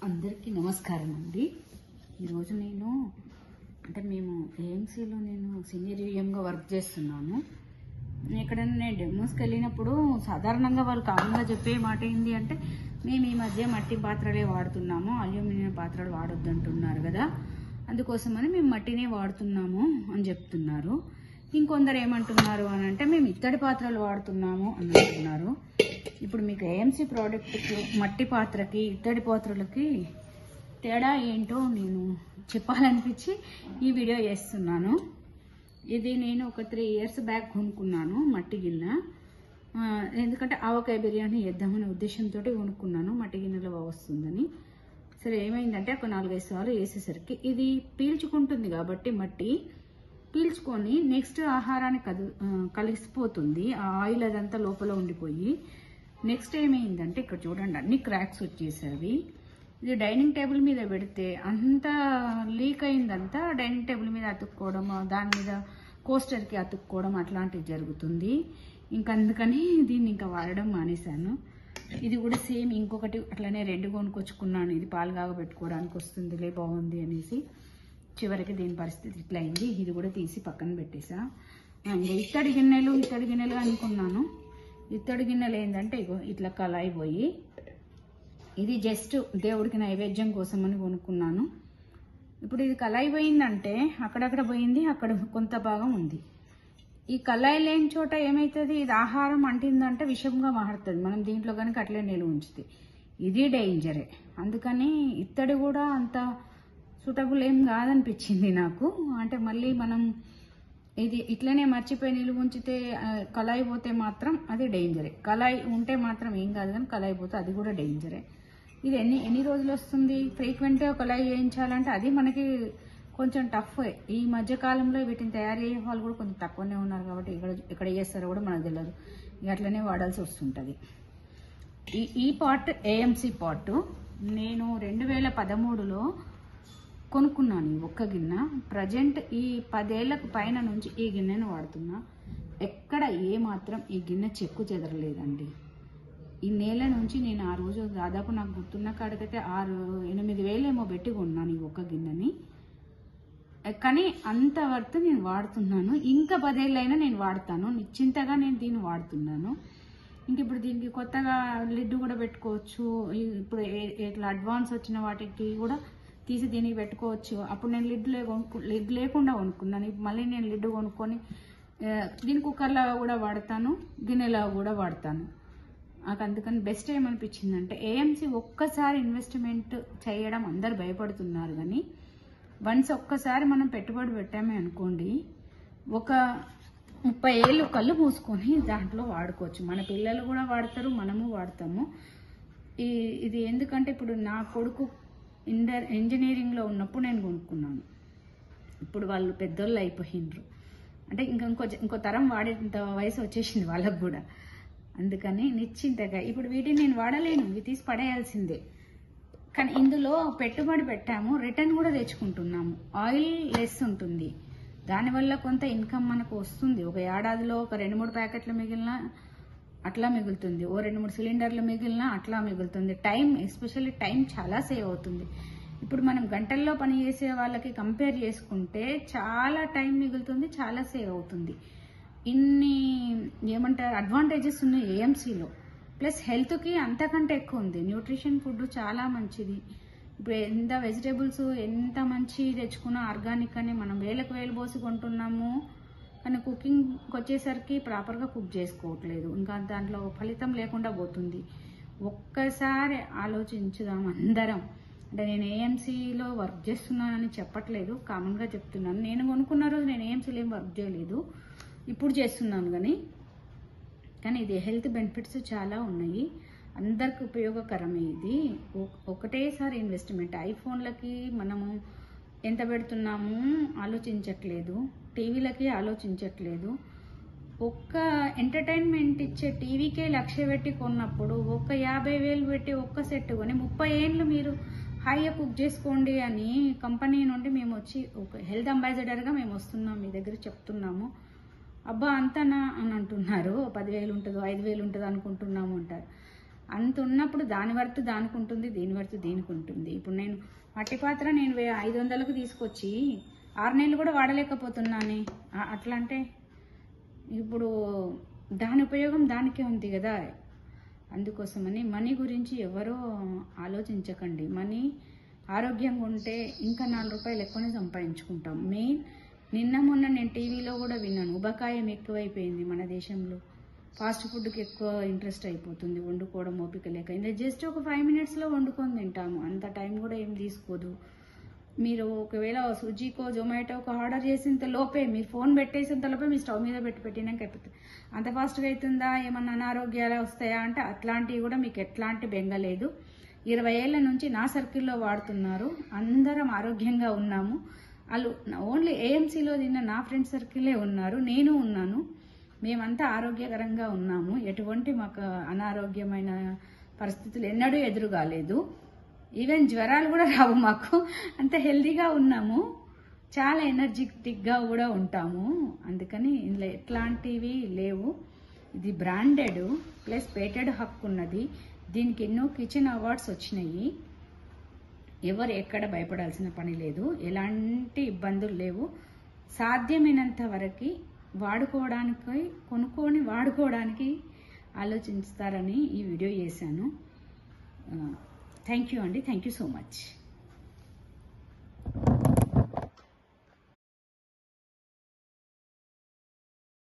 అందరికీ నమస్కారం అండి. ఈరోజు నేను మేము ఏఎంసీలో సీనియర్ యూఎంగా వర్క్ చేస్తున్నాను. ఎక్కడైనా నేను డెమోస్కి వెళ్ళినప్పుడు సాధారణంగా వాళ్ళు కామన్గా చెప్పే మాట ఏంటి అంటే, మేము ఈ మధ్య మట్టి పాత్రలే వాడుతున్నాము, అల్యూమినియం పాత్రలు వాడొద్దంటున్నారు కదా, అందుకోసమని మేము మట్టినే వాడుతున్నాము అని చెప్తున్నారు. ఇంకొందరు ఏమంటున్నారు అని అంటే, మేము ఇత్తడి పాత్రలు వాడుతున్నాము అని అంటున్నారు. ఇప్పుడు మీకు ఏఎంసీ ప్రోడక్ట్కి, మట్టి పాత్రకి, ఇత్తడి పాత్రలకి తేడా ఏంటో నేను చెప్పాలనిపించి ఈ వీడియో చేస్తున్నాను. ఇది నేను ఒక 3 years బ్యాక్ కొనుక్కున్నాను మట్టి గిన్నె. ఎందుకంటే ఆవకాయ బిర్యానీ చేద్దామనే ఉద్దేశంతో కొనుక్కున్నాను, మట్టి గిన్నెలో వస్తుందని. సరే ఏమైందంటే ఒక 4-5 సార్లు వేసేసరికి ఇది పీల్చుకుంటుంది కాబట్టి మట్టి పీల్చుకొని నెక్స్ట్ ఆహారాన్ని కలిసిపోతుంది. ఆ ఆయిల్ అదంతా లోపల ఉండిపోయి నెక్స్ట్ ఏమైందంటే ఇక్కడ చూడండి అన్ని క్రాక్స్ వచ్చేసేవి. ఇది డైనింగ్ టేబుల్ మీద పెడితే అంతా లీక్ అయిందంతా డైనింగ్ టేబుల్ మీద అతుక్కోవడం, దాని మీద కోస్టర్కి అతుక్కోవడం అట్లాంటివి జరుగుతుంది. అందుకని దీన్ని ఇంకా వాడడం మానేశాను. ఇది కూడా సేమ్ ఇంకొకటి అట్లనే 2 కొనుక్కొచ్చుకున్నాను. ఇది పాలు కాగబెట్టుకోవడానికి వస్తుందిలే, బాగుంది అనేసి. చివరికి దీని పరిస్థితి ఇట్లా అయింది. ఇది కూడా తీసి పక్కన పెట్టేసా. ఇత్తడి గిన్నెలు అనుకున్నాను. ఇత్తడి గిన్నెలు ఏంటంటే ఇగో ఇట్లా కళాయి పోయి, ఇది జస్ట్ దేవుడికి నైవేద్యం కోసం అని కొనుక్కున్నాను. ఇప్పుడు ఇది కళాయి పోయిందంటే అక్కడక్కడ పోయింది, అక్కడ కొంత భాగం ఉంది. ఈ కళాయి లేని చోట ఏమవుతుంది, ఇది ఆహారం అంటిందంటే విషంగా మారుతుంది మనం దీంట్లో కనుక అట్లే నిలువ ఉంచితే. ఇది డేంజరే. అందుకని ఇత్తడి కూడా అంత సూటబుల్ ఏం కాదనిపించింది నాకు. అంటే మళ్ళీ మనం ఇది ఇట్లనే మర్చిపోయి నిలువ ఉంచితే కళాయి పోతే మాత్రం అది డేంజరే. కళాయి ఉంటే మాత్రం ఏం కాదు, కానీ కళాయి పోతే అది కూడా డేంజరే. ఇది ఎన్ని రోజులు వస్తుంది? ఫ్రీక్వెంట్గా కళాయి చేయించాలంటే అది మనకి కొంచెం టఫ్. ఈ మధ్య కాలంలో వీటిని తయారు చేసే వాళ్ళు కూడా కొంచెం తక్కువనే ఉన్నారు కాబట్టి ఎక్కడ చేస్తారో కూడా మనకు తెలియదు. అట్లనే వాడాల్సి వస్తుంటుంది. ఈ పాట్ ఏఎంసీ పాట్ నేను 2013లో కొనుక్కున్నాను. ఈ ఒక్క గిన్నె. ప్రజెంట్ ఈ 10 ఏళ్లకు పైన నుంచి ఈ గిన్నెను వాడుతున్నా. ఎక్కడ ఏమాత్రం ఈ గిన్నె చెక్కు చెదరలేదండి. ఈ నేల నుంచి నేను ఆ రోజు దాదాపు నాకు గుర్తున్న కాడికైతే 6-8 వేలేమో పెట్టి కొన్నాను ఈ ఒక్క గిన్నెని. కానీ అంత వర్త్ నేను వాడుతున్నాను. ఇంకా 10 ఏళ్ళైనా నేను వాడతాను. నిశ్చింతగా నేను దీన్ని వాడుతున్నాను. ఇప్పుడు దీనికి కొత్తగా లిడ్ కూడా పెట్టుకోవచ్చు. ఇప్పుడు ఇట్లా అడ్వాన్స్ వచ్చిన వాటికి కూడా తీసి దీనికి పెట్టుకోవచ్చు. అప్పుడు నేను లిడ్ లేకుండా కొనుక్కున్నాను. మళ్ళీ నేను లిడ్ కొనుక్కొని దీని కుక్కర్లో కూడా వాడతాను, గిన్నెలో కూడా వాడతాను. నాకు అందుకని బెస్ట్ ఏమనిపించిందంటే, ఏఎంసీ ఒక్కసారి ఇన్వెస్ట్మెంట్ చేయడం అందరు భయపడుతున్నారు, కానీ వన్స్ ఒక్కసారి మనం పెట్టుబడి పెట్టామే అనుకోండి, ఒక 30 ఏళ్ళు కళ్ళు మూసుకొని దాంట్లో వాడుకోవచ్చు. మన పిల్లలు కూడా వాడతారు, మనము వాడతాము. ఇది ఎందుకంటే ఇప్పుడు నా కొడుకు ఇంజనీరింగ్లో ఉన్నప్పుడు నేను కొనుక్కున్నాను. ఇప్పుడు వాళ్ళు పెద్దోళ్ళు అయిపోయినరు. అంటే ఇంకో తరం వాడేంత వయసు వచ్చేసింది వాళ్ళకు కూడా. అందుకని నిశ్చింతగా ఇప్పుడు వీటిని నేను వాడలేను, ఇవి తీసి పడేయాల్సిందే. కానీ ఇందులో పెట్టుబడి పెట్టాము, రిటర్న్ కూడా తెచ్చుకుంటున్నాము. ఆయిల్ లెస్ ఉంటుంది, దానివల్ల కొంత ఇన్కమ్ మనకు వస్తుంది. ఒక ఏడాదిలో ఒక 2-3 ప్యాకెట్లు మిగిలినా అట్లా మిగులుతుంది, ఓ 2-3 సిలిండర్లు మిగిలినా అట్లా మిగులుతుంది. టైం, ఎస్పెషల్లీ టైం చాలా సేవ్ అవుతుంది. ఇప్పుడు మనం గంటల్లో పని చేసే వాళ్ళకి కంపేర్ చేసుకుంటే చాలా టైం మిగులుతుంది, చాలా సేవ్ అవుతుంది. ఇన్ని ఏమంటారు అడ్వాంటేజెస్ ఉన్నాయి ఏఎంసీలో. ప్లస్ హెల్త్కి అంతకంటే ఎక్కువ ఉంది. న్యూట్రిషన్ ఫుడ్ చాలా మంచిది. ఇప్పుడు ఎంత వెజిటేబుల్స్ ఎంత మంచి తెచ్చుకున్నా ఆర్గానిక్ అని మనం వేలు పోసి కొంటున్నాము, కానీ కుకింగ్కి వచ్చేసరికి ప్రాపర్గా కుక్ చేసుకోవట్లేదు. ఇంకా దాంట్లో ఫలితం లేకుండా పోతుంది. ఒక్కసారి ఆలోచించుదాం అందరం. అంటే నేను ఏఎంసీలో వర్క్ చేస్తున్నానని చెప్పట్లేదు, కామన్గా చెప్తున్నాను. నేను కొనుక్కున్న రోజు నేను ఏఎంసీలో ఏం వర్క్ చేయలేదు, ఇప్పుడు చేస్తున్నాను. కానీ ఇది హెల్త్ బెనిఫిట్స్ చాలా ఉన్నాయి, అందరికి ఉపయోగకరమే. ఇది ఒకటేసారి ఇన్వెస్ట్మెంట్. ఐఫోన్లకి మనము ఎంత పెడుతున్నాము ఆలోచించట్లేదు, టీవీలకి ఆలోచించట్లేదు. ఒక్క ఎంటర్టైన్మెంట్ ఇచ్చే టీవీకే 1,00,000 పెట్టి కొన్నప్పుడు ఒక 50,000 పెట్టి ఒక్క సెట్ కొని 30 ఏళ్ళు మీరు హాయిగా కుక్ చేసుకోండి అని కంపెనీ నుండి మేము వచ్చి ఒక హెల్త్ అంబాసిడర్గా మేము వస్తున్నాం, మీ దగ్గర చెప్తున్నాము. అబ్బా అంతనా అని అంటున్నారు. 10,000 ఉంటుందో 5,000 ఉంటుందో అనుకుంటున్నాము అంటారు. అంత ఉన్నప్పుడు దాని వర్త్ దానికి ఉంటుంది, దీని వర్త్ దీనికి ఉంటుంది. ఇప్పుడు నేను మట్టి పాత్ర నేను 500కు తీసుకొచ్చి 6 నెలలు కూడా వాడలేకపోతున్నానే. అట్లా అంటే ఇప్పుడు దాని ఉపయోగం దానికే ఉంది కదా. అందుకోసమని మనీ గురించి ఎవరో ఆలోచించకండి. మనీ ఆరోగ్యంగా ఉంటే ఇంకా 4 రూపాయలు ఎక్కువనే సంపాదించుకుంటాం. మెయిన్ నిన్న మొన్న నేను టీవీలో కూడా విన్నాను, ఉబకాయం ఎక్కువైపోయింది మన దేశంలో. ఫాస్ట్ ఫుడ్కి ఎక్కువ ఇంట్రెస్ట్ అయిపోతుంది, వండుకోవడం ఓపిక లేక. ఇంత జస్ట్ ఒక 5 మినిట్స్లో వండుకొని తింటాము, అంత టైం కూడా ఏం తీసుకోదు. మీరు ఒకవేళ స్విగ్గీకో జొమాటోకో ఆర్డర్ చేసేంత లోపే, మీరు ఫోన్ పెట్టేసేంత లోపే మీ స్టవ్ మీద పెట్టినాక అయిపోతుంది. అంత ఫాస్ట్గా అవుతుందా, ఏమన్నా అనారోగ్యాలు వస్తాయా అంటే అట్లాంటివి కూడా మీకు ఎట్లాంటి బెంగ లేదు. 20 ఏళ్ల నుంచి నా సర్కిల్లో వాడుతున్నారు, అందరం ఆరోగ్యంగా ఉన్నాము. వాళ్ళు ఓన్లీ ఏఎంసీలో తిన్న నా ఫ్రెండ్ సర్కిలే ఉన్నారు, నేను ఉన్నాను. మేమంతా ఆరోగ్యకరంగా ఉన్నాము, ఎటువంటి మాకు అనారోగ్యమైన పరిస్థితులు ఎన్నడూ ఎదురు కాలేదు. ఈవెన్ జ్వరాలు కూడా రావు మాకు, అంత హెల్దీగా ఉన్నాము, చాలా ఎనర్జెటిక్గా కూడా ఉంటాము. అందుకని ఇందులో ఎట్లాంటివి లేవు. ఇది బ్రాండెడ్ ప్లస్ పేటెడ్ హక్కు ఉన్నది. దీనికి ఎన్నో కిచెన్ అవార్డ్స్ వచ్చినాయి. ఎవరు ఎక్కడ భయపడాల్సిన పని లేదు, ఎలాంటి ఇబ్బందులు లేవు. సాధ్యమైనంత వరకు వాడుకోవడానికి, కొనుక్కొని వాడుకోవడానికి ఆలోచిస్తారని ఈ వీడియో చేశాను. థ్యాంక్ యూ అండి, థ్యాంక్ యూ సో మచ్.